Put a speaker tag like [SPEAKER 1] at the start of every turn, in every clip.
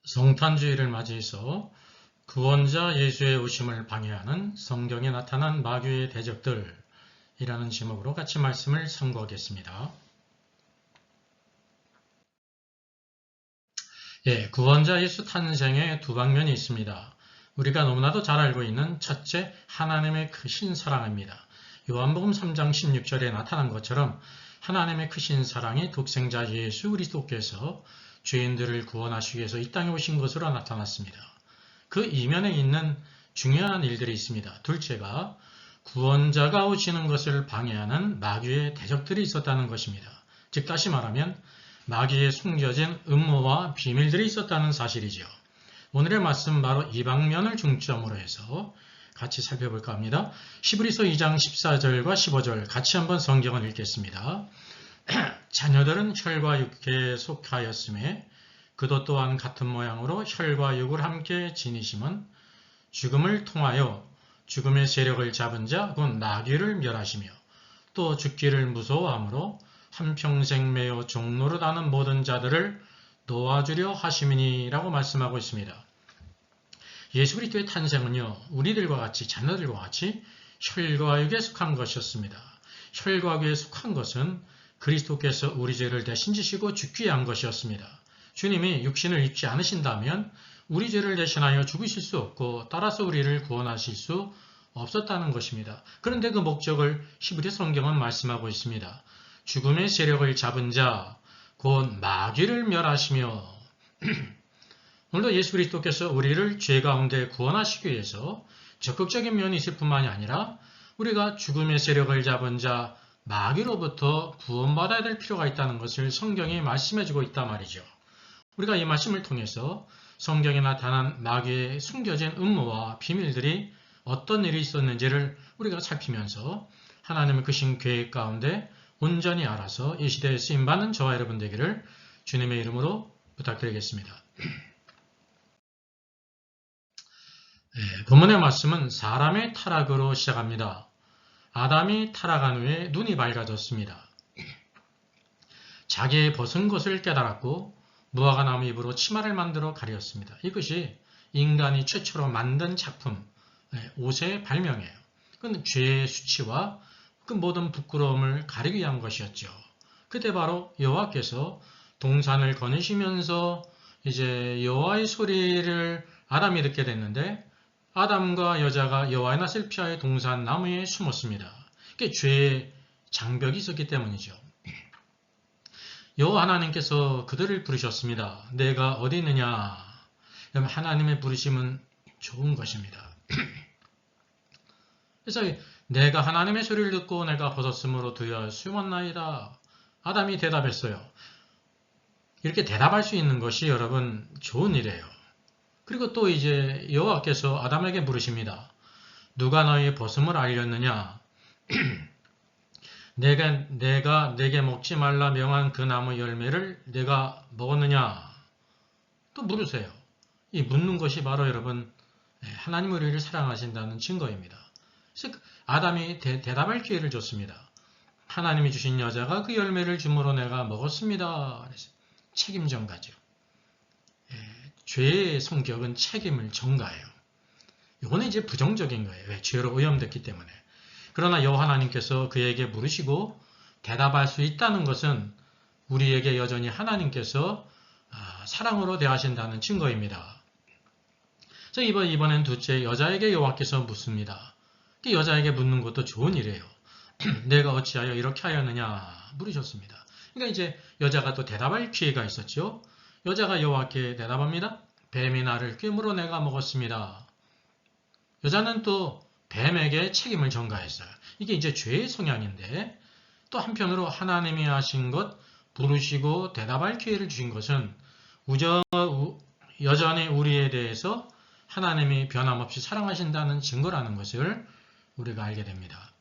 [SPEAKER 1] 성탄주의를 맞이해서 구원자 예수의 오심을 방해하는 성경에 나타난 마귀의 대적들이라는 제목으로 같이 말씀을 선고하겠습니다. 구원자 예수 탄생에 두 방면이 있습니다. 우리가 너무나도 잘 알고 있는 첫째, 하나님의 크신 사랑입니다. 요한복음 3장 16절에 나타난 것처럼 하나님의 크신 사랑이 독생자 예수 그리스도께서 죄인들을 구원하시기 위해서 이 땅에 오신 것으로 나타났습니다. 그 이면에 있는 중요한 일들이 있습니다. 둘째가 구원자가 오시는 것을 방해하는 마귀의 대적들이 있었다는 것입니다. 즉 다시 말하면 마귀의 숨겨진 음모와 비밀들이 있었다는 사실이죠. 오늘의 말씀 바로 이 방면을 중점으로 해서 같이 살펴볼까 합니다. 히브리서 2장 14절과 15절 같이 한번 성경을 읽겠습니다. 자녀들은 혈과 육에 속하였음에 그도 또한 같은 모양으로 혈과 육을 함께 지니심은 죽음을 통하여 죽음의 세력을 잡은 자 곧 마귀를 멸하시며 또 죽기를 무서워하므로 한평생 매여 종노릇 하는 모든 자들을 놓아주려 하심이니라고 말씀하고 있습니다. 예수 그리스도의 탄생은요, 우리들과 같이 자녀들과 같이 혈과 육에 속한 것이었습니다. 혈과 육에 속한 것은 그리스도께서 우리 죄를 대신 지시고 죽기 위한 것이었습니다. 주님이 육신을 입지 않으신다면 우리 죄를 대신하여 죽으실 수 없고 따라서 우리를 구원하실 수 없었다는 것입니다. 그런데 그 목적을 히브리 성경은 말씀하고 있습니다. 죽음의 세력을 잡은 자, 곧 마귀를 멸하시며 오늘도 예수 그리스도께서 우리를 죄 가운데 구원하시기 위해서 적극적인 면이 있을 뿐만이 아니라 우리가 죽음의 세력을 잡은 자, 마귀로부터 구원받아야 될 필요가 있다는 것을 성경이 말씀해주고 있단 말이죠. 우리가 이 말씀을 통해서 성경에 나타난 마귀의 숨겨진 음모와 비밀들이 어떤 일이 있었는지를 우리가 살피면서 하나님의 크신 계획 가운데 온전히 알아서 이 시대에 쓰임받는 저와 여러분 되기를 주님의 이름으로 부탁드리겠습니다. 본문의 말씀은 사람의 타락으로 시작합니다. 아담이 타락한 후에 눈이 밝아졌습니다. 자기의 벗은 것을 깨달았고 무화과 나무 잎으로 치마를 만들어 가렸습니다. 이것이 인간이 최초로 만든 작품, 옷의 발명이에요. 그건 죄의 수치와 그 모든 부끄러움을 가리기 위한 것이었죠. 그때 바로 여호와께서 동산을 거니시면서 이제 여호와의 소리를 아담이 듣게 됐는데 아담과 여자가 여호와의 낯을 피하여 동산 나무에 숨었습니다. 그게 죄의 장벽이 있었기 때문이죠. 여호와 하나님께서 그들을 부르셨습니다. 내가 어디 있느냐? 그럼 하나님의 부르심은 좋은 것입니다. 그래서 내가 하나님의 소리를 듣고 내가 벗었으므로 두여 숨었나이다. 아담이 대답했어요. 이렇게 대답할 수 있는 것이 여러분 좋은 일이에요. 그리고 또 이제 여호와께서 아담에게 물으십니다. 누가 너의 벗음을 알렸느냐? 내가 내게 먹지 말라 명한 그 나무 열매를 내가 먹었느냐? 또 물으세요. 이 묻는 것이 바로 여러분 하나님 우리를 사랑하신다는 증거입니다. 그래서 아담이 대답할 기회를 줬습니다. 하나님이 주신 여자가 그 열매를 줌으로 내가 먹었습니다. 그래서 책임 전가죠. 죄의 성격은 책임을 전가해요. 이거는 이제 부정적인 거예요. 왜? 죄로 오염됐기 때문에. 그러나 여호와 하나님께서 그에게 물으시고 대답할 수 있다는 것은 우리에게 여전히 하나님께서 사랑으로 대하신다는 증거입니다. 이번엔 둘째 여자에게 여호와께서 묻습니다. 여자에게 묻는 것도 좋은 일이에요. 내가 어찌하여 이렇게 하였느냐 물으셨습니다. 그러니까 이제 여자가 또 대답할 기회가 있었죠. 여자가 여호와께 대답합니다. 뱀이 나를 꿰물어 내가 먹었습니다. 여자는 또 뱀에게 책임을 전가했어요. 이게 이제 죄의 성향인데 또 한편으로 하나님이 하신 것 부르시고 대답할 기회를 주신 것은 여전히 우리에 대해서 하나님이 변함없이 사랑하신다는 증거라는 것을 우리가 알게 됩니다.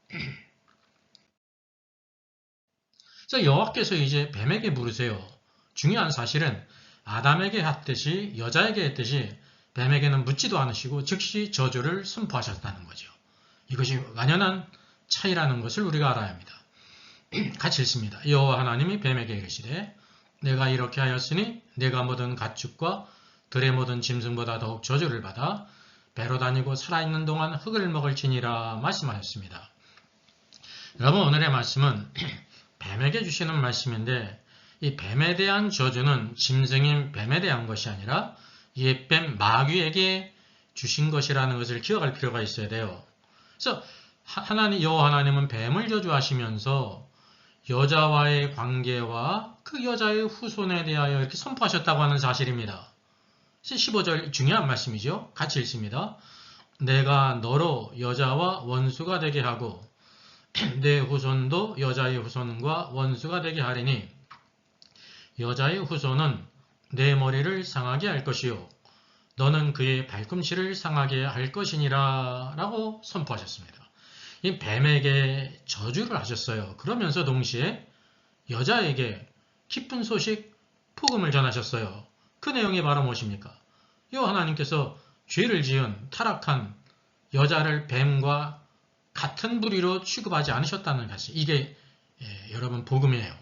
[SPEAKER 1] 그래서 여호와께서 이제 뱀에게 물으세요. 중요한 사실은 아담에게 했듯이 여자에게 했듯이 뱀에게는 묻지도 않으시고 즉시 저주를 선포하셨다는 거죠. 이것이 완연한 차이라는 것을 우리가 알아야 합니다. 같이 읽습니다. 여호와 하나님이 뱀에게 이르시되 내가 이렇게 하였으니 내가 모든 가축과 들의 모든 짐승보다 더욱 저주를 받아 배로 다니고 살아있는 동안 흙을 먹을지니라 말씀하셨습니다. 여러분, 오늘의 말씀은 뱀에게 주시는 말씀인데, 이 뱀에 대한 저주는 짐승인 뱀에 대한 것이 아니라 옛뱀 마귀에게 주신 것이라는 것을 기억할 필요가 있어야 돼요. 그래서 여호와 하나님은 뱀을 저주하시면서 여자와의 관계와 그 여자의 후손에 대하여 이렇게 선포하셨다고 하는 사실입니다. 15절 중요한 말씀이죠. 같이 읽습니다. 내가 너로 여자와 원수가 되게 하고 내 후손도 여자의 후손과 원수가 되게 하리니 여자의 후손은 내 머리를 상하게 할 것이요 너는 그의 발꿈치를 상하게 할 것이니라 라고 선포하셨습니다. 이 뱀에게 저주를 하셨어요. 그러면서 동시에 여자에게 기쁜 소식, 복음을 전하셨어요. 그 내용이 바로 무엇입니까? 여호와 하나님께서 죄를 지은 타락한 여자를 뱀과 같은 부류로 취급하지 않으셨다는 사실. 이게 여러분 복음이에요.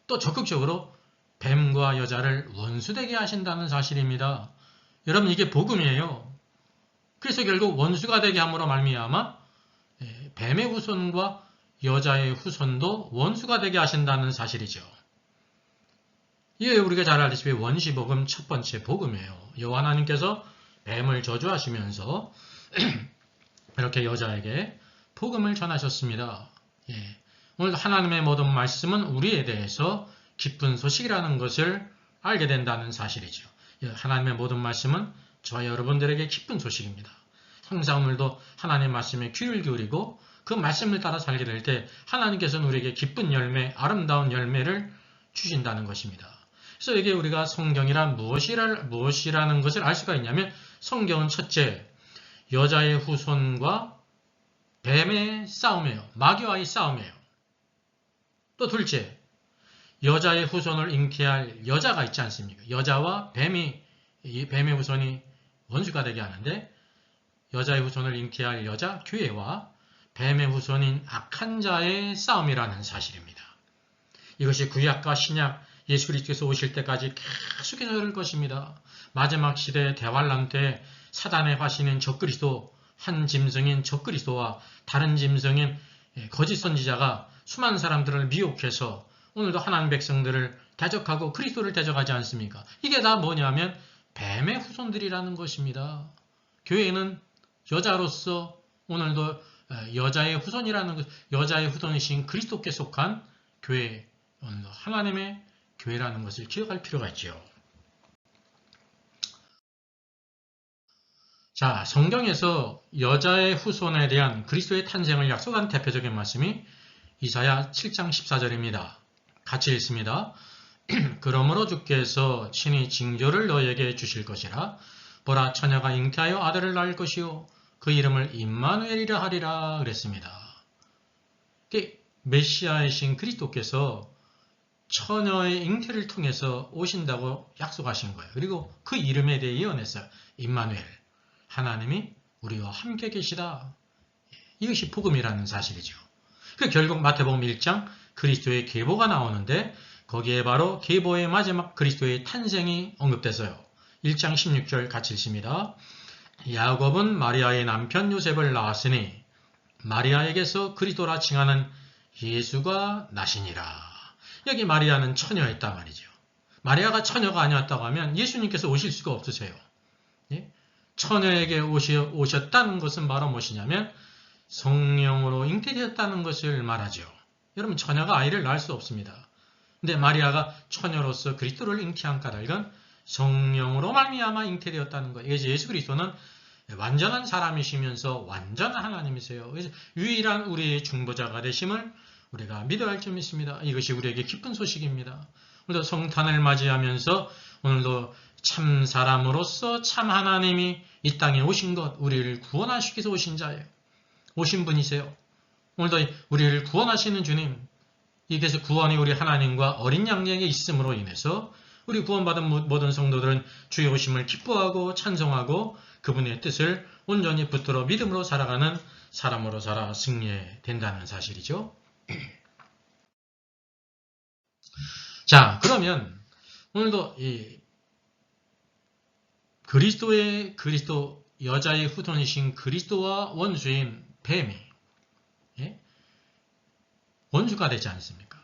[SPEAKER 1] 또 적극적으로 뱀과 여자를 원수되게 하신다는 사실입니다. 여러분, 이게 복음이에요. 그래서 결국 원수가 되게 함으로 말미암아 뱀의 후손과 여자의 후손도 원수가 되게 하신다는 사실이죠. 이게 우리가 잘 알다시피 원시복음 첫 번째 복음이에요. 여호와 하나님께서 뱀을 저주하시면서 이렇게 여자에게 복음을 전하셨습니다. 오늘 하나님의 모든 말씀은 우리에 대해서 기쁜 소식이라는 것을 알게 된다는 사실이죠. 하나님의 모든 말씀은 저와 여러분들에게 기쁜 소식입니다. 항상 오늘도 하나님의 말씀에 귀를 기울이고 그 말씀을 따라 살게 될 때 하나님께서는 우리에게 기쁜 열매, 아름다운 열매를 주신다는 것입니다. 그래서 이게 우리가 성경이란 무엇이라는 것을 알 수가 있냐면 성경은 첫째, 여자의 후손과 뱀의 싸움이에요. 마귀와의 싸움이에요. 또 둘째, 여자의 후손을 잉태할 여자가 있지 않습니까? 여자와 뱀의 후손이 원수가 되게 하는데 여자의 후손을 잉태할 여자, 교회와 뱀의 후손인 악한 자의 싸움이라는 사실입니다. 이것이 구약과 신약, 예수 그리스도께서 오실 때까지 계속해서 그럴 것입니다. 마지막 시대 대환란 때 사단의 화신인 적그리스도, 한 짐승인 적그리스도와 다른 짐승인 거짓 선지자가 수많은 사람들을 미혹해서 오늘도 하나님 백성들을 대적하고 그리스도를 대적하지 않습니까? 이게 다 뭐냐면 뱀의 후손들이라는 것입니다. 교회는 여자로서 오늘도 여자의 후손이라는 것, 여자의 후손이신 그리스도께 속한 교회, 오늘도 하나님의 교회라는 것을 기억할 필요가 있죠. 자, 성경에서 여자의 후손에 대한 그리스도의 탄생을 약속한 대표적인 말씀이 이사야 7장 14절입니다. 같이 읽습니다. 그러므로 주께서 친히 징조를 너에게 주실 것이라. 보라, 처녀가 잉태하여 아들을 낳을 것이요 그 이름을 임마누엘이라 하리라 그랬습니다. 메시아이신 그리스도께서 처녀의 잉태를 통해서 오신다고 약속하신 거예요. 그리고 그 이름에 대해 예언했어요. 임마누엘, 하나님이 우리와 함께 계시다. 이것이 복음이라는 사실이죠. 그 결국 마태복음 1장 그리스도의 계보가 나오는데 거기에 바로 계보의 마지막 그리스도의 탄생이 언급돼서요. 1장 16절 같이 읽습니다. 야곱은 마리아의 남편 요셉을 낳았으니 마리아에게서 그리스도라 칭하는 예수가 나시니라. 여기 마리아는 처녀였다 말이죠. 마리아가 처녀가 아니었다고 하면 예수님께서 오실 수가 없으세요. 처녀에게 오셨다는 것은 바로 무엇이냐면 성령으로 잉태되었다는 것을 말하죠. 여러분, 처녀가 아이를 낳을 수 없습니다. 근데 마리아가 처녀로서 그리스도를 잉태한 까닭은 성령으로 말미암아 잉태되었다는 거예요. 예수 그리스도는 완전한 사람이시면서 완전한 하나님이세요. 그래서 유일한 우리의 중보자가 되심을 우리가 믿어야 할 점이 있습니다. 이것이 우리에게 기쁜 소식입니다. 오늘도 성탄을 맞이하면서 오늘도 참 사람으로서 참 하나님이 이 땅에 오신 것, 우리를 구원하시기 위해서 오신 자예요. 오신 분이세요. 오늘도 우리를 구원하시는 주님, 이게서 구원이 우리 하나님과 어린 양에게 있음으로 인해서 우리 구원받은 모든 성도들은 주의 오심을 기뻐하고 찬송하고 그분의 뜻을 온전히 붙들어 믿음으로 살아가는 사람으로 살아 승리된다는 사실이죠. 자, 그러면 오늘도 여자의 후손이신 그리스도와 원수인 뱀이 예? 원수가 되지 않습니까?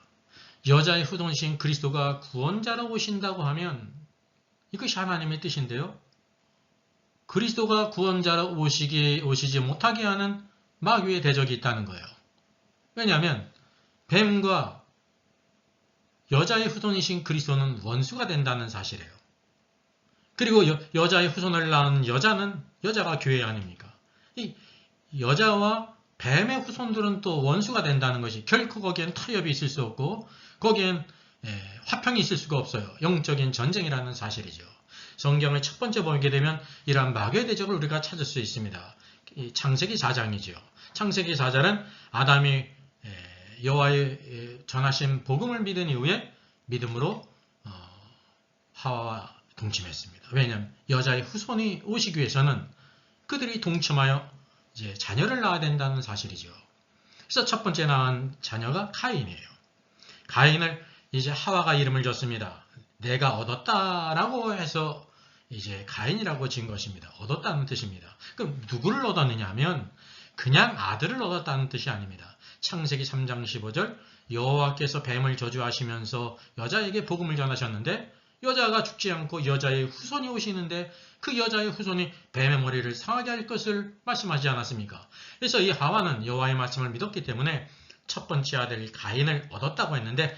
[SPEAKER 1] 여자의 후손이신 그리스도가 구원자로 오신다고 하면 이것이 하나님의 뜻인데요. 그리스도가 구원자로 오시지 못하게 하는 마귀의 대적이 있다는 거예요. 왜냐하면 뱀과 여자의 후손이신 그리스도는 원수가 된다는 사실이에요. 그리고 여자의 후손을 낳은 여자가 교회 아닙니까? 이 여자와 뱀의 후손들은 또 원수가 된다는 것이 결코 거기엔 타협이 있을 수 없고 거기엔 화평이 있을 수가 없어요. 영적인 전쟁이라는 사실이죠. 성경의 첫 번째 보게 되면 이러한 마귀의 대적을 우리가 찾을 수 있습니다. 창세기 4장이죠. 창세기 4장은 아담이 여호와의 전하신 복음을 믿은 이후에 믿음으로 하와와 동침했습니다. 왜냐하면 여자의 후손이 오시기 위해서는 그들이 동침하여 이제 자녀를 낳아야 된다는 사실이죠. 그래서 첫 번째 낳은 자녀가 가인이에요. 가인을 이제 하와가 이름을 줬습니다. 내가 얻었다라고 해서 이제 가인이라고 지은 것입니다. 얻었다는 뜻입니다. 그럼 누구를 얻었느냐 하면 그냥 아들을 얻었다는 뜻이 아닙니다. 창세기 3장 15절 여호와께서 뱀을 저주하시면서 여자에게 복음을 전하셨는데 여자가 죽지 않고 여자의 후손이 오시는데 그 여자의 후손이 뱀의 머리를 상하게 할 것을 말씀하지 않았습니까? 그래서 이 하와는 여호와의 말씀을 믿었기 때문에 첫 번째 아들 가인을 얻었다고 했는데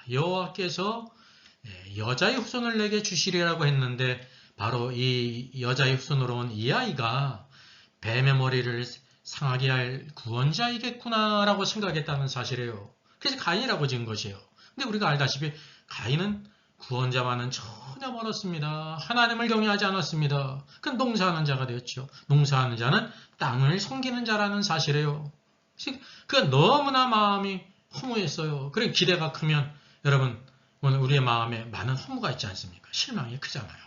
[SPEAKER 1] 여호와께서 여자의 후손을 내게 주시리라고 했는데 바로 이 여자의 후손으로 온 이 아이가 뱀의 머리를 상하게 할 구원자이겠구나라고 생각했다는 사실이에요. 그래서 가인이라고 지은 것이에요. 근데 우리가 알다시피 가인은 구원자와는 전혀 멀었습니다. 하나님을 경외하지 않았습니다. 그 농사하는 자가 되었죠. 농사하는 자는 땅을 섬기는 자라는 사실이에요. 그 너무나 마음이 허무했어요. 그래 기대가 크면 여러분 오늘 우리의 마음에 많은 허무가 있지 않습니까? 실망이 크잖아요.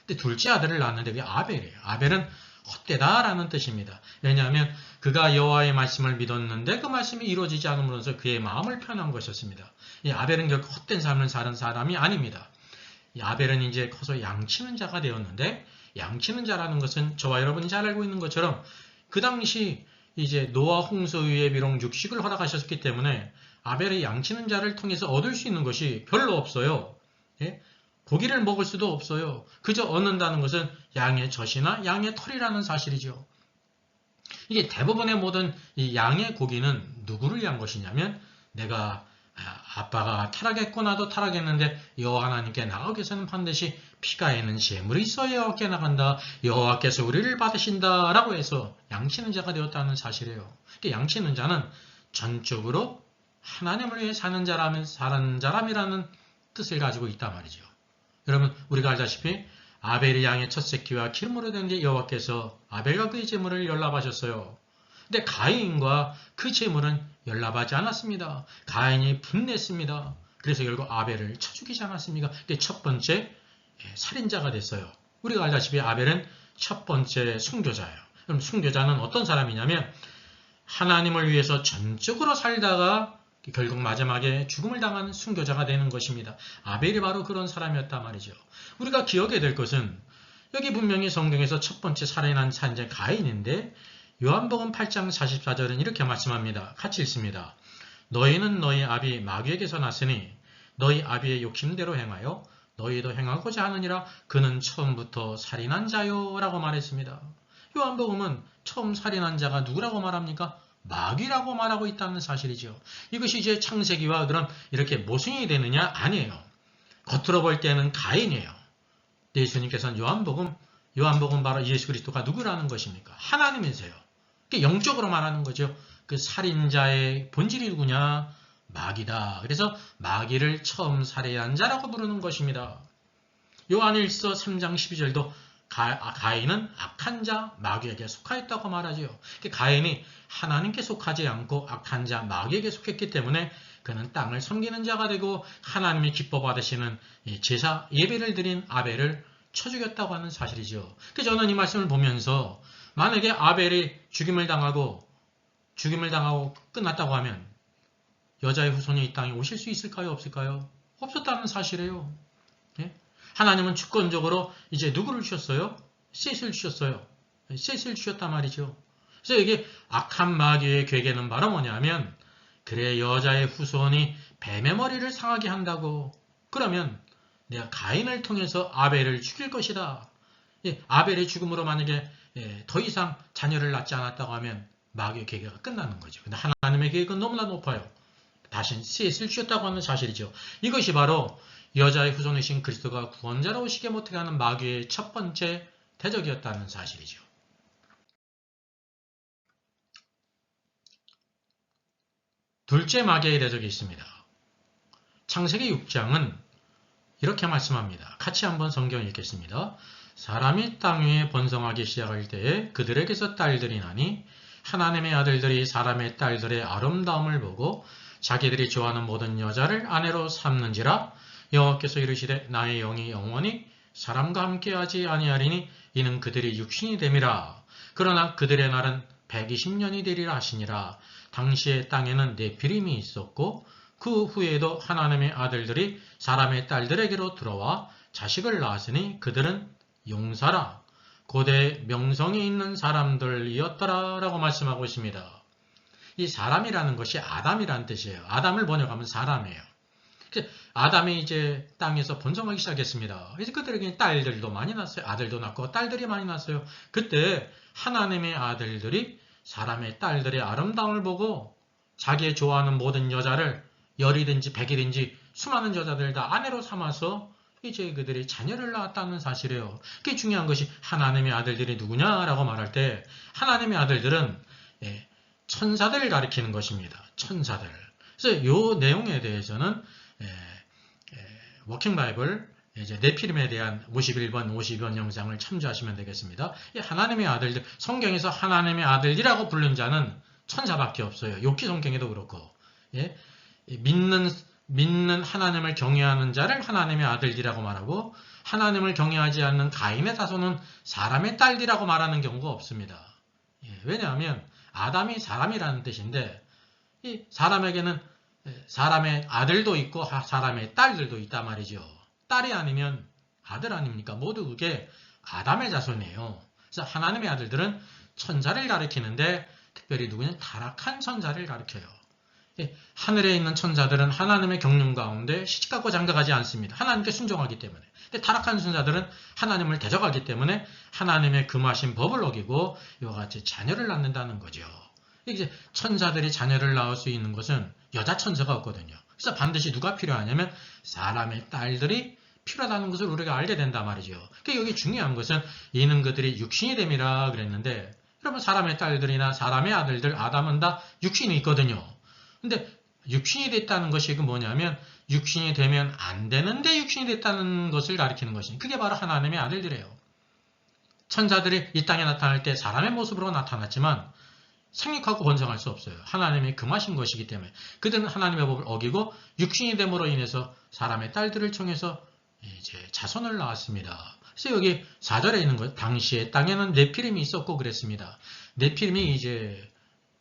[SPEAKER 1] 근데 둘째 아들을 낳았는데 그게 아벨이에요. 아벨은 헛되다라는 뜻입니다. 왜냐하면 그가 여호와의 말씀을 믿었는데 그 말씀이 이루어지지 않음으로써 그의 마음을 표현한 것이었습니다. 이 아벨은 결코 헛된 삶을 사는 사람이 아닙니다. 이 아벨은 이제 커서 양치는 자가 되었는데 양치는 자라는 것은 저와 여러분이 잘 알고 있는 것처럼 그 당시 이제 노아 홍수에 비록 육식을 허락하셨기 때문에 아벨의 양치는 자를 통해서 얻을 수 있는 것이 별로 없어요. 예? 고기를 먹을 수도 없어요. 그저 얻는다는 것은 양의 젖이나 양의 털이라는 사실이죠. 이게 대부분의 모든 이 양의 고기는 누구를 위한 것이냐면 내가 아빠가 타락했고 나도 타락했는데 여호와 하나님께 나가기 위해서는 반드시 피가 있는 제물이 있어야 여호와께 나간다. 여호와께서 우리를 받으신다 라고 해서 양치는 자가 되었다는 사실이에요. 양치는 자는 전적으로 하나님을 위해 사는 사람이라는 뜻을 가지고 있단 말이죠. 여러분 우리가 알다시피 아벨이 양의 첫 새끼와 기름으로 된 게 여호와께서 아벨과 그의 제물을 연락하셨어요. 근데 가인과 그 제물은 연락하지 않았습니다. 가인이 분냈습니다. 그래서 결국 아벨을 쳐 죽이지 않았습니까? 근데 첫 번째 살인자가 됐어요. 우리가 알다시피 아벨은 첫 번째 순교자예요. 그럼 순교자는 어떤 사람이냐면 하나님을 위해서 전적으로 살다가 결국 마지막에 죽음을 당한 순교자가 되는 것입니다. 아벨이 바로 그런 사람이었단 말이죠. 우리가 기억해야 될 것은 여기 분명히 성경에서 첫 번째 살인한 산자 가인인데 요한복음 8장 44절은 이렇게 말씀합니다. 같이 읽습니다. 너희는 너희 아비 마귀에게서 났으니 너희 아비의 욕심대로 행하여 너희도 행하고자 하느니라. 그는 처음부터 살인한 자요 라고 말했습니다. 요한복음은 처음 살인한 자가 누구라고 말합니까? 마귀라고 말하고 있다는 사실이죠. 이것이 이제 창세기와 그럼 이렇게 모순이 되느냐? 아니에요. 겉으로 볼 때는 가인이에요. 예수님께서는 요한복음 바로 예수 그리스도가 누구라는 것입니까? 하나님이세요. 영적으로 말하는 거죠. 그 살인자의 본질이 누구냐? 마귀다. 그래서 마귀를 처음 살해한 자라고 부르는 것입니다. 요한일서 3장 12절도 가인은 악한 자, 마귀에게 속하였다고 말하죠. 가인이 하나님께 속하지 않고 악한 자, 마귀에게 속했기 때문에 그는 땅을 섬기는 자가 되고 하나님이 기뻐 받으시는 제사 예배를 드린 아벨을 쳐 죽였다고 하는 사실이죠. 저는 이 말씀을 보면서 만약에 아벨이 죽임을 당하고 끝났다고 하면 여자의 후손이 이 땅에 오실 수 있을까요? 없을까요? 없었다는 사실이에요. 예? 하나님은 주권적으로 이제 누구를 주셨어요? 셋을 주셨어요. 셋을 주셨단 말이죠. 그래서 이게 악한 마귀의 괴계는 바로 뭐냐면 그래 여자의 후손이 뱀의 머리를 상하게 한다고. 그러면 내가 가인을 통해서 아벨을 죽일 것이다. 아벨의 죽음으로 만약에 더 이상 자녀를 낳지 않았다고 하면 마귀의 계획가 끝나는 거죠. 근데 하나님의 계획은 너무나 높아요. 다신 셋을 주셨다고 하는 사실이죠. 이것이 바로 여자의 후손이신 그리스도가 구원자로 오시게 못하게 하는 마귀의 첫 번째 대적이었다는 사실이죠. 둘째 마귀의 대적이 있습니다. 창세기 6장은 이렇게 말씀합니다. 같이 한번 성경 읽겠습니다. 사람이 땅 위에 번성하기 시작할 때에 그들에게서 딸들이 나니 하나님의 아들들이 사람의 딸들의 아름다움을 보고 자기들이 좋아하는 모든 여자를 아내로 삼는지라. 여호와께서 이르시되 나의 영이 영원히 사람과 함께하지 아니하리니 이는 그들이 육신이 됨이라. 그러나 그들의 날은 120년이 되리라 하시니라. 당시에 땅에는 네피림이 있었고 그 후에도 하나님의 아들들이 사람의 딸들에게로 들어와 자식을 낳았으니 그들은 용사라. 고대 명성이 있는 사람들이었더라 라고 말씀하고 있습니다. 이 사람이라는 것이 아담이라는 뜻이에요. 아담을 번역하면 사람이에요. 아담이 이제 땅에서 번성하기 시작했습니다. 그래서 그들에게 딸들도 많이 낳았어요. 아들도 낳고 딸들이 많이 낳았어요. 그때 하나님의 아들들이 사람의 딸들의 아름다움을 보고 자기의 좋아하는 모든 여자를 열이든지 백이든지 수많은 여자들 다 아내로 삼아서 이제 그들이 자녀를 낳았다는 사실이에요. 그게 중요한 것이 하나님의 아들들이 누구냐라고 말할 때 하나님의 아들들은 천사들을 가리키는 것입니다. 천사들. 그래서 이 내용에 대해서는 워킹 바이블 이제 네피림에 대한 51번, 52번 영상을 참조하시면 되겠습니다. 이 하나님의 아들들, 성경에서 하나님의 아들이라고 부른 자는 천사밖에 없어요. 욥기 성경에도 그렇고, 믿는 하나님을 경외하는 자를 하나님의 아들이라고 말하고, 하나님을 경외하지 않는 가인의 자손은 사람의 딸이라고 말하는 경우가 없습니다. 왜냐하면 아담이 사람이라는 뜻인데, 이 사람에게는 사람의 아들도 있고 사람의 딸들도 있단 말이죠. 딸이 아니면 아들 아닙니까? 모두 그게 아담의 자손이에요. 그래서 하나님의 아들들은 천사를 가리키는데 특별히 누구냐? 타락한 천사를 가리켜요. 하늘에 있는 천사들은 하나님의 경륜 가운데 시집가고 장가가지 않습니다. 하나님께 순종하기 때문에. 근데 타락한 천사들은 하나님을 대적하기 때문에 하나님의 금하신 법을 어기고 이와 같이 자녀를 낳는다는 거죠. 이제 천사들이 자녀를 낳을 수 있는 것은 여자 천사가 없거든요. 그래서 반드시 누가 필요하냐면 사람의 딸들이 필요하다는 것을 우리가 알게 된단 말이죠. 그러니까 여기 중요한 것은 이는 그들이 육신이 됨이라 그랬는데 여러분 사람의 딸들이나 사람의 아들들 아담은 다 육신이 있거든요. 근데 육신이 됐다는 것이 뭐냐면 육신이 되면 안 되는데 육신이 됐다는 것을 가리키는 것이니 그게 바로 하나님의 아들들이에요. 천사들이 이 땅에 나타날 때 사람의 모습으로 나타났지만 생육하고 번성할 수 없어요. 하나님이 금하신 것이기 때문에 그들은 하나님의 법을 어기고 육신이 됨으로 인해서 사람의 딸들을 통해서 이제 자손을 낳았습니다. 그래서 여기 4절에 있는 것 당시에 땅에는 네피림이 있었고 그랬습니다. 네피림이 이제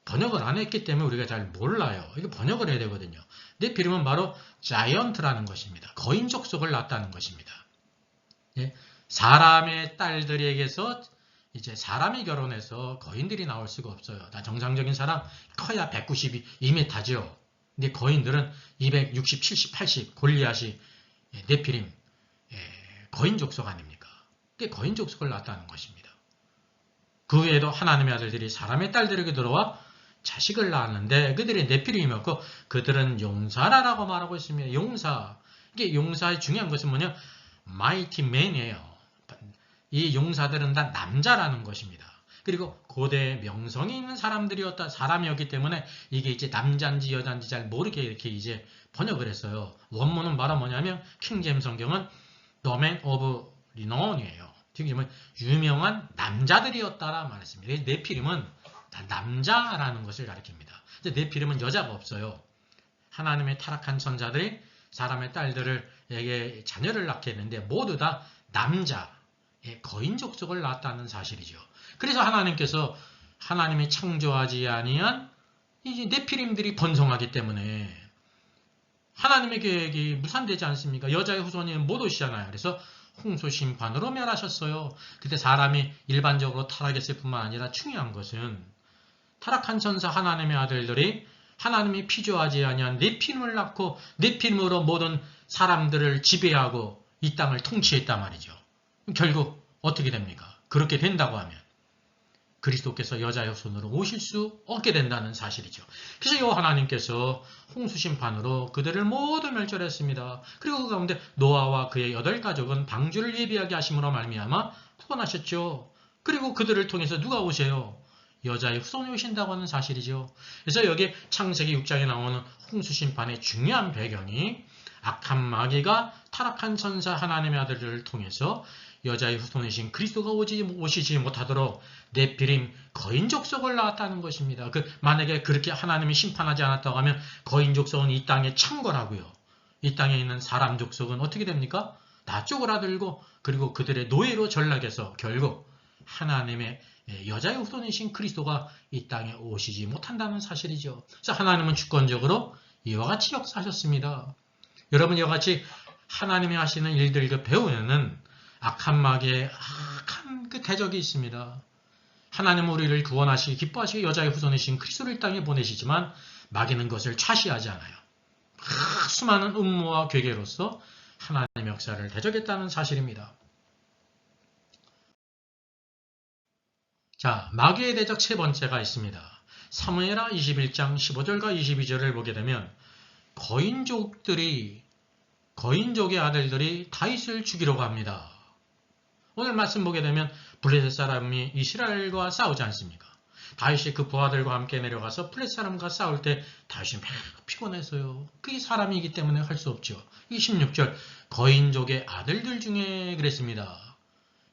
[SPEAKER 1] 번역을 안 했기 때문에 우리가 잘 몰라요. 이게 번역을 해야 되거든요. 네피림은 바로 자이언트라는 것입니다. 거인 족속을 낳았다는 것입니다. 사람의 딸들에게서 이제 사람이 결혼해서 거인들이 나올 수가 없어요. 다 정상적인 사람 커야 192m죠. 근데 거인들은 260, 70, 80 골리앗이 네피림 거인 족속 아닙니까? 그게 거인 족속을 낳았다는 것입니다. 그 외에도 하나님의 아들들이 사람의 딸들에게 들어와 자식을 낳았는데 그들이 네피림이었고 그들은 용사라라고 말하고 있습니다. 용사. 이게 용사의 중요한 것은 뭐냐? mighty man이에요. 이 용사들은 다 남자라는 것입니다. 그리고 고대 명성이 있는 사람이었기 때문에 이게 이제 남자인지 여자인지 잘 모르게 이렇게 이제 번역을 했어요. 원문은 바로 뭐냐면 킹제임 성경은 The Man of Renown이에요. 지금 유명한 남자들이었다라 말했습니다. 네피림은 다 남자라는 것을 가리킵니다. 근데 네피림은 여자가 없어요. 하나님의 타락한 천사들이 사람의 딸들에게 자녀를 낳게 했는데 모두 다 남자, 거인 족속을 낳았다는 사실이죠. 그래서 하나님께서 하나님이 창조하지 아니한 이제 네피림들이 번성하기 때문에 하나님의 계획이 무산되지 않습니까? 여자의 후손이 못 오시잖아요. 그래서 홍수 심판으로 멸하셨어요. 그때 사람이 일반적으로 타락했을 뿐만 아니라 중요한 것은 타락한 천사 하나님의 아들들이 하나님이 피조하지 아니한 네피림을 낳고 네피림으로 모든 사람들을 지배하고 이 땅을 통치했단 말이죠. 결국 어떻게 됩니까? 그렇게 된다고 하면 그리스도께서 여자의 손으로 오실 수 없게 된다는 사실이죠. 그래서 이 하나님께서 홍수 심판으로 그들을 모두 멸절했습니다. 그리고 그 가운데 노아와 그의 8가족은 방주를 예비하게 하심으로 말미암아 구원하셨죠. 그리고 그들을 통해서 누가 오세요? 여자의 후손이 오신다고 하는 사실이죠. 그래서 여기 창세기 6장에 나오는 홍수 심판의 중요한 배경이 악한 마귀가 타락한 천사 하나님의 아들들을 통해서 여자의 후손이신 그리스도가 오시지 못하도록 네피림 거인 족속을 낳았다는 것입니다. 만약에 그렇게 하나님이 심판하지 않았다고 하면 거인 족속은 이 땅에 창궐하고요. 이 땅에 있는 사람 족속은 어떻게 됩니까? 다 쪼그라들고 그리고 그들의 노예로 전락해서 결국 하나님의 여자의 후손이신 그리스도가 이 땅에 오시지 못한다는 사실이죠. 그래서 하나님은 주권적으로 이와 같이 역사하셨습니다. 여러분 이와 같이 하나님이 하시는 일들을 배우면은 악한 마귀의 악한 그 대적이 있습니다. 하나님은 우리를 구원하시기 기뻐하시기 여자의 후손이신 그리스도를 이 땅에 보내시지만 마귀는 것을 차시하지 않아요. 수많은 음모와 괴계로서 하나님의 역사를 대적했다는 사실입니다. 자, 마귀의 대적 세 번째가 있습니다. 사무엘하 21장 15절과 22절을 보게 되면 거인족의 아들들이 다윗을 죽이려고 합니다. 오늘 말씀 보게 되면 블레셋 사람이 이스라엘과 싸우지 않습니까? 다윗이 그 부하들과 함께 내려가서 블레셋 사람과 싸울 때 다윗이 막 피곤했어요. 그게 사람이기 때문에 할 수 없죠. 이 16절 거인족의 아들들 중에 그랬습니다.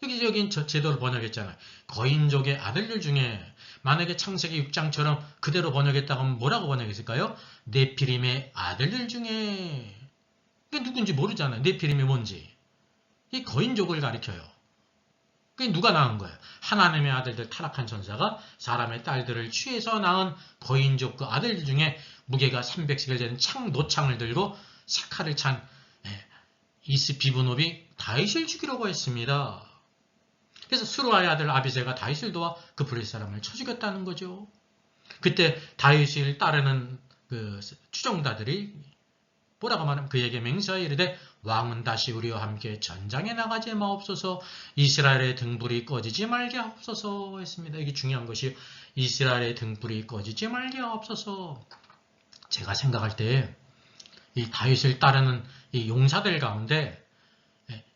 [SPEAKER 1] 여기 제대로 번역했잖아요. 거인족의 아들들 중에 만약에 창세기 6장처럼 그대로 번역했다고 하면 뭐라고 번역했을까요? 네피림의 아들들 중에 그게 누군지 모르잖아요. 네피림이 뭔지. 이 거인족을 가리켜요. 그게 누가 낳은 거예요? 하나님의 아들들 타락한 천사가 사람의 딸들을 취해서 낳은 거인족 그 아들들 중에 무게가 300씩을 되는 노창을 들고 사칼을 찬 이스비브노비 다윗을 죽이려고 했습니다. 그래서 스루아의 아들 아비새가 다윗을 도와 그 블레셋 사람을 쳐 죽였다는 거죠. 그때 다윗을 따르는 그 추종자들이 뭐라고 말하면 그에게 맹세하여 이르되 왕은 다시 우리와 함께 전장에 나가지 마옵소서 이스라엘의 등불이 꺼지지 말게 하옵소서 했습니다. 이게 중요한 것이 이스라엘의 등불이 꺼지지 말게 하옵소서. 제가 생각할 때 이 다윗을 따르는 이 용사들 가운데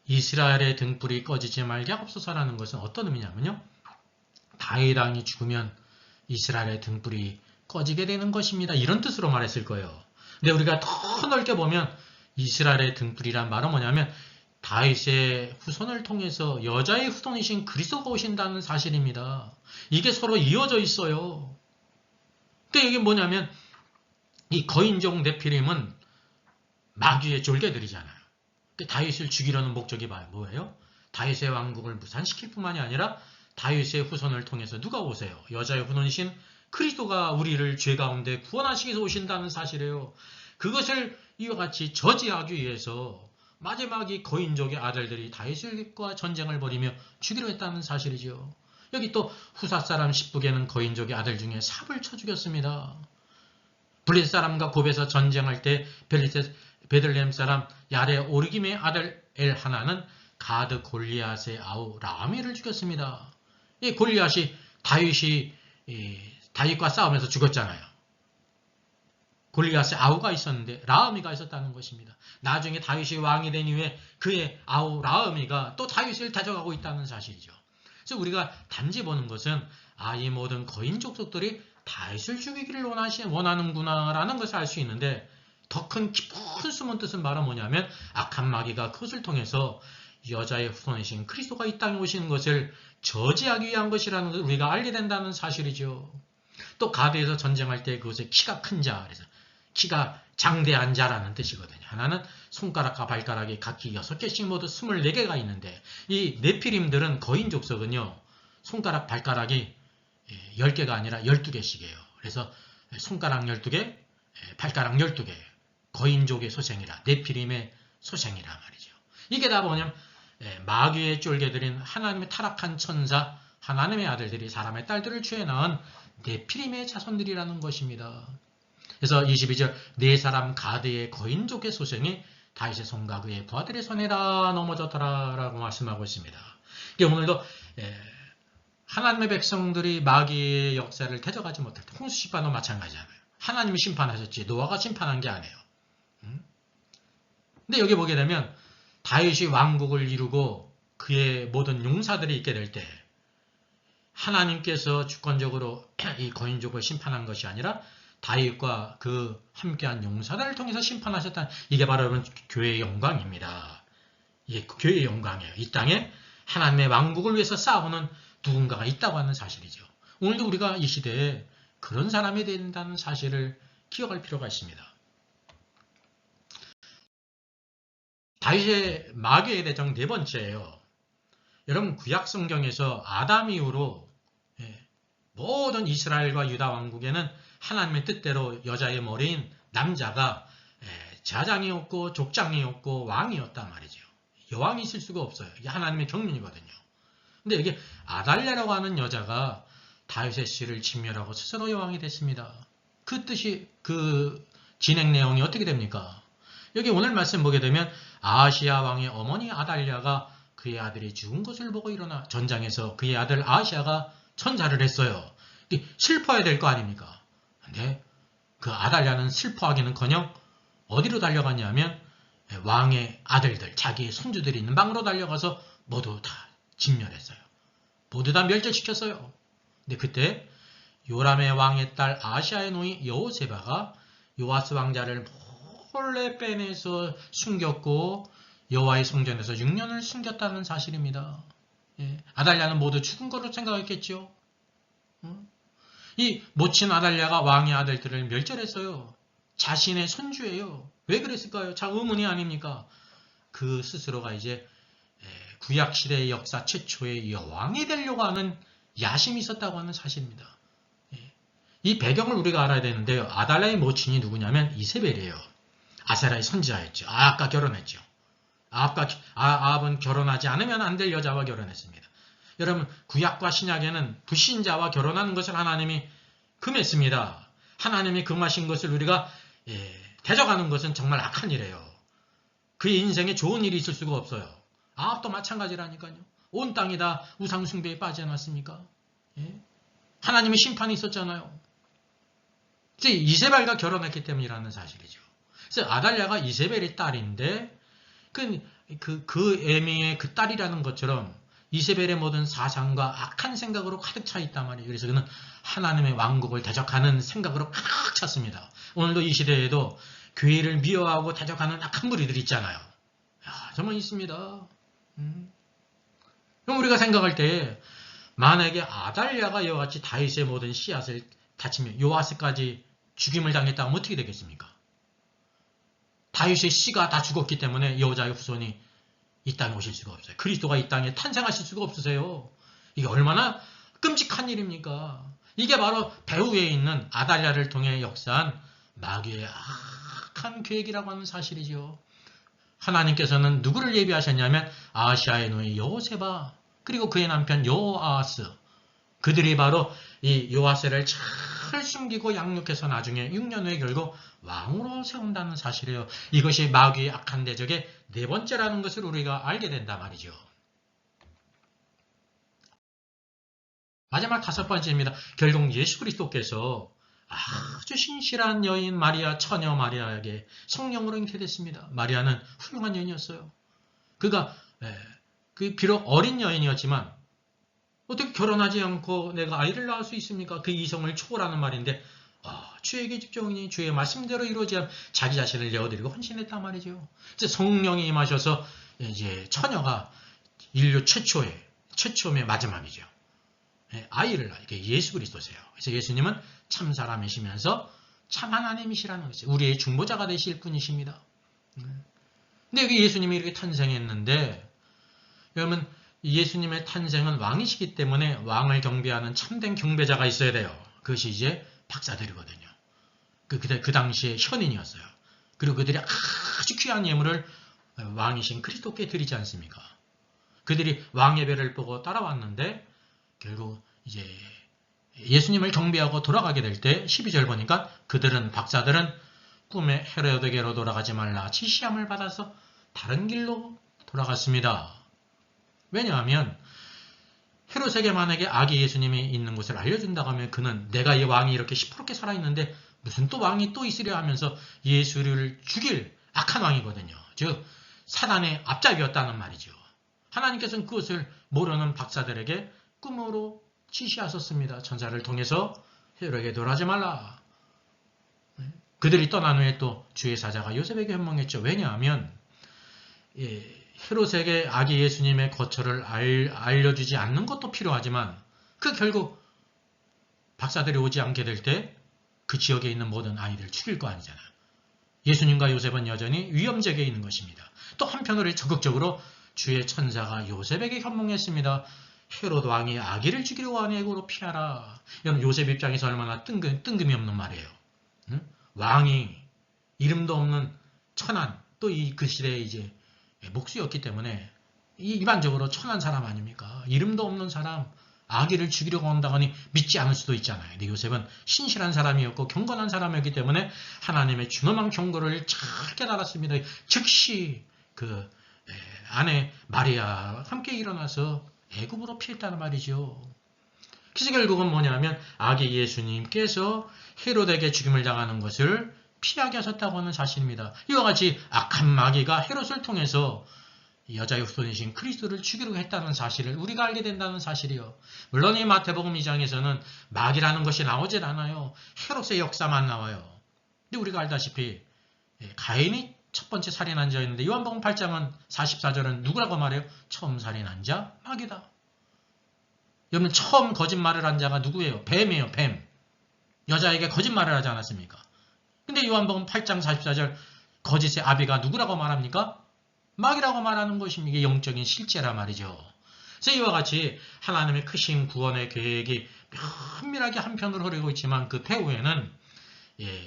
[SPEAKER 1] 이스라엘의 등불이 꺼지지 말게 하옵소서라는 것은 어떤 의미냐면요. 다윗 왕이 죽으면 이스라엘의 등불이 꺼지게 되는 것입니다. 이런 뜻으로 말했을 거예요. 근데 우리가 더 넓게 보면 이스라엘의 등불이란 말은 뭐냐면 다윗의 후손을 통해서 여자의 후손이신 그리스도가 오신다는 사실입니다. 이게 서로 이어져 있어요. 그러니까 이게 뭐냐면 이 거인족 네피림은 마귀의 졸개들이잖아요. 다윗을 죽이려는 목적이 뭐예요? 다윗의 왕국을 무산시킬 뿐만이 아니라 다윗의 후손을 통해서 누가 오세요? 여자의 후손이신 그리스도가 우리를 죄 가운데 구원하시기 위해서 오신다는 사실이에요. 그것을 이와 같이 저지하기 위해서 마지막에 거인족의 아들들이 다윗과 전쟁을 벌이며 죽이려 했다는 사실이죠. 여기 또 후사 사람 10북에는 거인족의 아들 중에 삽을 쳐 죽였습니다. 블레셋 사람과 곱에서 전쟁할 때 베들레헴 사람 야레 오르김의 아들 엘하나는 가드 골리앗의 아우 라미를 죽였습니다. 이 골리앗이 다윗과 싸우면서 죽었잖아요. 골리앗의 아우가 있었는데 라미가 있었다는 것입니다. 나중에 다윗이 왕이 된 이후에 그의 아우 라미가 또 다윗을 대적하고 있다는 사실이죠. 그래서 우리가 단지 보는 것은 이 모든 거인 족속들이 다윗을 죽이기를 원하는구나라는 것을 알 수 있는데 더 큰 깊은 숨은 뜻은 바로 뭐냐면 악한 마귀가 그것을 통해서 여자의 후손이신 그리스도가 이 땅에 오시는 것을 저지하기 위한 것이라는 것을 우리가 알게 된다는 사실이죠. 또 가드에서 전쟁할 때 그것의 키가 큰 자, 그래서 키가 장대한 자라는 뜻이거든요. 하나는 손가락과 발가락이 각기 6개씩 모두 24개가 있는데 이 네피림들은 거인 족속은요. 손가락, 발가락이 10개가 아니라 12개씩이에요. 그래서 손가락 12개, 발가락 12개, 거인족의 소생이라, 네피림의 소생이라 말이죠. 이게 다 뭐냐면 마귀의 쫄개들인 하나님의 타락한 천사, 하나님의 아들들이 사람의 딸들을 취해 낳은 네피림의 자손들이라는 것입니다. 그래서 22절 네 사람 가드의 거인족의 소생이 다윗의 손과 그의 부하들의 손에 다 넘어졌더라 라고 말씀하고 있습니다. 오늘도 하나님의 백성들이 마귀의 역사를 대적하지 못할 때 홍수 심판도 마찬가지잖아요. 하나님이 심판하셨지 노아가 심판한 게 아니에요. 근데 여기 보게 되면 다윗이 왕국을 이루고 그의 모든 용사들이 있게 될 때 하나님께서 주권적으로 이 거인족을 심판한 것이 아니라 다윗과 그 함께한 용사들을 통해서 심판하셨다는 이게 바로 여러분 교회의 영광입니다. 이게 교회의 영광이에요. 이 땅에 하나님의 왕국을 위해서 싸우는 누군가가 있다고 하는 사실이죠. 오늘도 우리가 이 시대에 그런 사람이 된다는 사실을 기억할 필요가 있습니다. 다윗의 마귀의 대적 네 번째예요. 여러분 구약 성경에서 아담 이후로 모든 이스라엘과 유다 왕국에는 하나님의 뜻대로 여자의 머리인 남자가 자장이었고 족장이었고 왕이었단 말이죠. 여왕이 있을 수가 없어요. 이게 하나님의 경륜이거든요. 근데 여기 아달랴라고 하는 여자가 다윗의 씨를 진멸하고 스스로 여왕이 됐습니다. 그 뜻이 그 진행 내용이 어떻게 됩니까? 여기 오늘 말씀 보게 되면 아하시야 왕의 어머니 아달랴가 그의 아들이 죽은 것을 보고 일어나 전장에서 그의 아들 아하시야가 천사를 했어요. 슬퍼야 될 거 아닙니까? 근데 그 아달랴는 슬퍼하기는커녕 어디로 달려갔냐면 왕의 아들들, 자기의 손주들이 있는 방으로 달려가서 모두 다 진멸했어요. 모두 다 멸절시켰어요. 근데 그때 요람의 왕의 딸 아시아의 노이 여호세바가 요아스 왕자를 몰래 빼내서 숨겼고 여호와의 성전에서 6년을 숨겼다는 사실입니다. 아달랴는 모두 죽은 걸로 생각했겠죠. 이 모친 아달랴가 왕의 아들들을 멸절했어요. 자신의 손주예요. 왜 그랬을까요? 자, 의문이 아닙니까? 그 스스로가 이제 구약시대의 역사 최초의 여왕이 되려고 하는 야심이 있었다고 하는 사실입니다. 이 배경을 우리가 알아야 되는데요. 아달랴의 모친이 누구냐면 이세벨이에요. 아세라의 선지자였죠. 아합과 결혼했죠. 아합은 결혼하지 않으면 안 될 여자와 결혼했습니다. 여러분 구약과 신약에는 불신자와 결혼하는 것을 하나님이 금했습니다. 하나님이 금하신 것을 우리가 대적하는 것은 정말 악한 일이에요. 그의 인생에 좋은 일이 있을 수가 없어요. 아합도 마찬가지라니까요. 온 땅이 다 우상 숭배에 빠지지 않았습니까? 하나님의 심판이 있었잖아요. 이세벨과 결혼했기 때문이라는 사실이죠. 그래서 아달랴가 이세벨의 딸인데 그 애미의 그 딸이라는 것처럼 이세벨의 모든 사상과 악한 생각으로 가득 차 있단 말이에요. 그래서 그는 하나님의 왕국을 대적하는 생각으로 가득 찼습니다. 오늘도 이 시대에도 교회를 미워하고 대적하는 악한 무리들이 있잖아요. 정말 있습니다. 그럼 우리가 생각할 때 만약에 아달랴가 이와 같이 다윗의 모든 씨앗을 다치면 요아스까지 죽임을 당했다면 어떻게 되겠습니까? 다윗의 씨가 다 죽었기 때문에 여호자의 후손이 이 땅에 오실 수가 없어요. 그리스도가 이 땅에 탄생하실 수가 없으세요. 이게 얼마나 끔찍한 일입니까? 이게 바로 배후에 있는 아달랴를 통해 역사한 마귀의 악한 계획이라고 하는 사실이죠. 하나님께서는 누구를 예비하셨냐면 아시아의 노예 여호세바 그리고 그의 남편 여호아스 그들이 바로 이 요아스를 잘 숨기고 양육해서 나중에 6년 후에 결국 왕으로 세운다는 사실이에요. 이것이 마귀의 악한 대적의 네 번째라는 것을 우리가 알게 된단 말이죠. 마지막 다섯 번째입니다. 결국 예수 그리스도께서 아주 신실한 여인 마리아, 처녀 마리아에게 성령으로 잉태됐습니다. 마리아는 훌륭한 여인이었어요. 그가 비록 어린 여인이었지만 어떻게 결혼하지 않고 내가 아이를 낳을 수 있습니까? 그 이성을 초월하는 말인데 주의 계집종이니 주의 말씀대로 이루어지면 자기 자신을 내어드리고 헌신했단 말이죠. 이제 성령이 임하셔서 이제 처녀가 인류 최초의 마지막이죠. 아이를 낳게 예수 그리스도세요. 그래서 예수님은 참 사람이시면서 참 하나님이시라는 것이죠. 우리의 중보자가 되실 분이십니다. 근데 여기 예수님이 이렇게 탄생했는데 여러분 예수님의 탄생은 왕이시기 때문에 왕을 경배하는 참된 경배자가 있어야 돼요. 그것이 이제 박사들이거든요. 그 당시에 현인이었어요. 그리고 그들이 아주 귀한 예물을 왕이신 그리스도께 드리지 않습니까? 그들이 왕의 배를 보고 따라왔는데 결국 이제 예수님을 경배하고 돌아가게 될 때 12절 보니까 그들은 박사들은 꿈에 헤로데게로 돌아가지 말라 지시함을 받아서 다른 길로 돌아갔습니다. 왜냐하면 헤롯에게 만약에 아기 예수님이 있는 곳을 알려준다고 하면 그는 내가 이 왕이 이렇게 시퍼렇게 살아있는데 무슨 또 왕이 또 있으려 하면서 예수를 죽일 악한 왕이거든요. 즉 사단의 앞잡이였다는 말이죠. 하나님께서는 그것을 모르는 박사들에게 꿈으로 지시하셨습니다. 천사를 통해서 헤롯에게 돌아가지 말라. 그들이 떠난 후에 또 주의 사자가 요셉에게 현몽했죠. 왜냐하면 헤롯에게 아기 예수님의 거처를 알려주지 않는 것도 필요하지만 그 결국 박사들이 오지 않게 될 때 그 지역에 있는 모든 아이들을 죽일 거 아니잖아요. 예수님과 요셉은 여전히 위험지역에 있는 것입니다. 또 한편으로 적극적으로 주의 천사가 요셉에게 현몽했습니다. 헤롯 왕이 아기를 죽이려고 하니 애고로 피하라. 이건 요셉 입장에서 얼마나 뜬금이 없는 말이에요. 응? 왕이 이름도 없는 천한 또 그 시대에 이제 목수였기 때문에 일반적으로 천한 사람 아닙니까? 이름도 없는 사람 아기를 죽이려고 한다더니 믿지 않을 수도 있잖아요. 근데 요셉은 신실한 사람이었고 경건한 사람이었기 때문에 하나님의 준엄한 경고를 잘 깨달았습니다. 즉시 그 아내 마리아와 함께 일어나서 애굽으로 피했다는 말이죠. 그래서 결국은 뭐냐면 아기 예수님께서 헤롯에게 죽임을 당하는 것을 피하게 하셨다고 하는 사실입니다. 이와 같이 악한 마귀가 헤롯을 통해서 여자의 후손이신 그리스도를 죽이려고 했다는 사실을 우리가 알게 된다는 사실이요. 물론 이 마태복음 2장에서는 마귀라는 것이 나오질 않아요. 헤롯의 역사만 나와요. 근데 우리가 알다시피 가인이 첫 번째 살인한 자였는데 요한복음 8장은 44절은 누구라고 말해요? 처음 살인한 자 마귀다. 여러분 처음 거짓말을 한 자가 누구예요? 뱀이에요. 뱀. 여자에게 거짓말을 하지 않았습니까? 근데 요한복음 8장 44절 거짓의 아비가 누구라고 말합니까? 마귀라고 말하는 것입니다. 이게 영적인 실제라 말이죠. 그래서 이와 같이 하나님의 크신 구원의 계획이 면밀하게 한편으로 흐르고 있지만 그 배후에는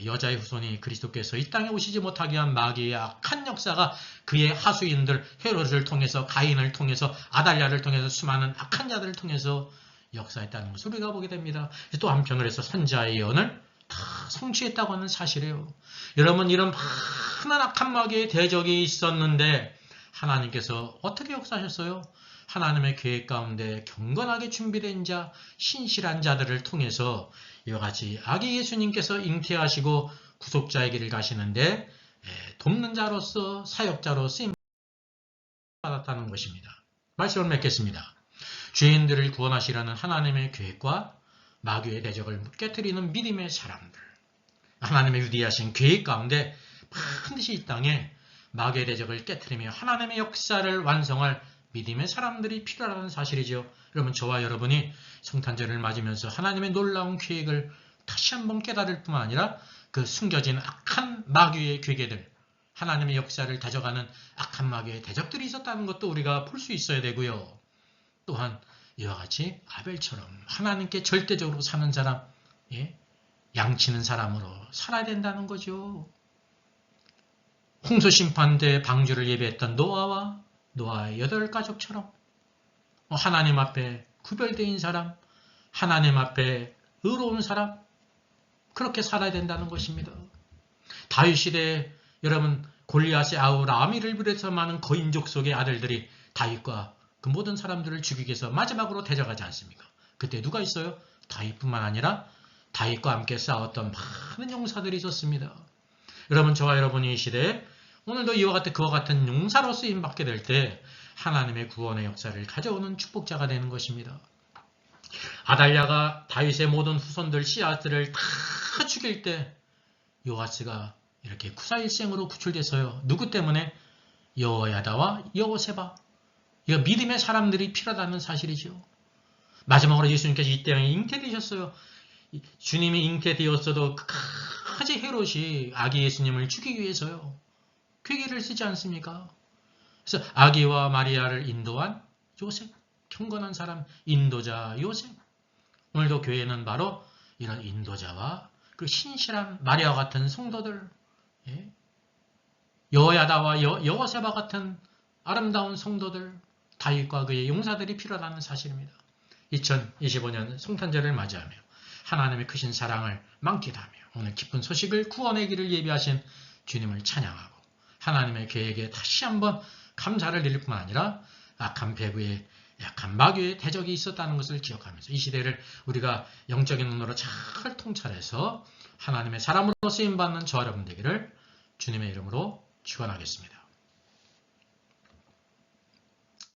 [SPEAKER 1] 여자의 후손이 그리스도께서 이 땅에 오시지 못하게 한 마귀의 악한 역사가 그의 하수인들 헤롯을 통해서 가인을 통해서 아달랴를 통해서 수많은 악한 자들을 통해서 역사했다는 것을 우리가 보게 됩니다. 또 한편으로 해서 선지자의 예언을 다 성취했다고 하는 사실이에요. 여러분 이런 많은 악한 마귀의 대적이 있었는데 하나님께서 어떻게 역사하셨어요? 하나님의 계획 가운데 경건하게 준비된 자, 신실한 자들을 통해서 이와 같이 아기 예수님께서 잉태하시고 구속자의 길을 가시는데 돕는 자로서 사역자로 쓰임 받았다는 것입니다. 말씀을 맺겠습니다. 죄인들을 구원하시려는 하나님의 계획과 마귀의 대적을 깨트리는 믿음의 사람들, 하나님의 위대하신 계획 가운데 반드시 이 땅에 마귀의 대적을 깨트리며 하나님의 역사를 완성할 믿음의 사람들이 필요하다는 사실이죠. 여러분 저와 여러분이 성탄절을 맞으면서 하나님의 놀라운 계획을 다시 한번 깨달을 뿐만 아니라 그 숨겨진 악한 마귀의 괴계들, 하나님의 역사를 다져가는 악한 마귀의 대적들이 있었다는 것도 우리가 볼 수 있어야 되고요. 또한 이와 같이 아벨처럼 하나님께 절대적으로 사는 사람, 양치는 사람으로 살아야 된다는 거죠. 홍수 심판 때 방주를 예배했던 노아와 노아의 8가족처럼 하나님 앞에 구별되인 사람, 하나님 앞에 의로운 사람, 그렇게 살아야 된다는 것입니다. 다윗 시대에 여러분 골리앗의 아우 라미를 비롯해서 많은 거인족 속의 아들들이 다윗과 그 모든 사람들을 죽이기 위해서 마지막으로 대적하지 않습니까? 그때 누가 있어요? 다윗뿐만 아니라 다윗과 함께 싸웠던 많은 용사들이 있었습니다. 여러분 저와 여러분이 이 시대에 오늘도 이와 같은 그와 같은 용사로 쓰임받게 될 때 하나님의 구원의 역사를 가져오는 축복자가 되는 것입니다. 아달랴가 다윗의 모든 후손들 씨앗들을 다 죽일 때 요아스가 이렇게 구사일생으로 구출됐어요. 누구 때문에? 여호야다와 여호세바. 이거 믿음의 사람들이 필요하다는 사실이죠. 마지막으로 예수님께서 이 땅에 잉태되셨어요. 주님이 잉태되었어도 끝까지 헤롯이 아기 예수님을 죽이기 위해서요. 괴계를 쓰지 않습니까? 그래서 아기와 마리아를 인도한 요셉, 경건한 사람, 인도자 요셉. 오늘도 교회는 바로 이런 인도자와 그 신실한 마리아와 같은 성도들, 여호야다와 여호세바 같은 아름다운 성도들, 다윗과 그의 용사들이 필요하다는 사실입니다. 2025년 성탄절을 맞이하며 하나님의 크신 사랑을 만끽하며 오늘 기쁜 소식을 구원의 길을 예비하신 주님을 찬양하고 하나님의 계획에 다시 한번 감사를 드릴 뿐만 아니라 악한 배후에 약한 마귀의 대적이 있었다는 것을 기억하면서 이 시대를 우리가 영적인 눈으로 잘 통찰해서 하나님의 사람으로 쓰임받는 저와 여러분 되기를 주님의 이름으로 축원하겠습니다.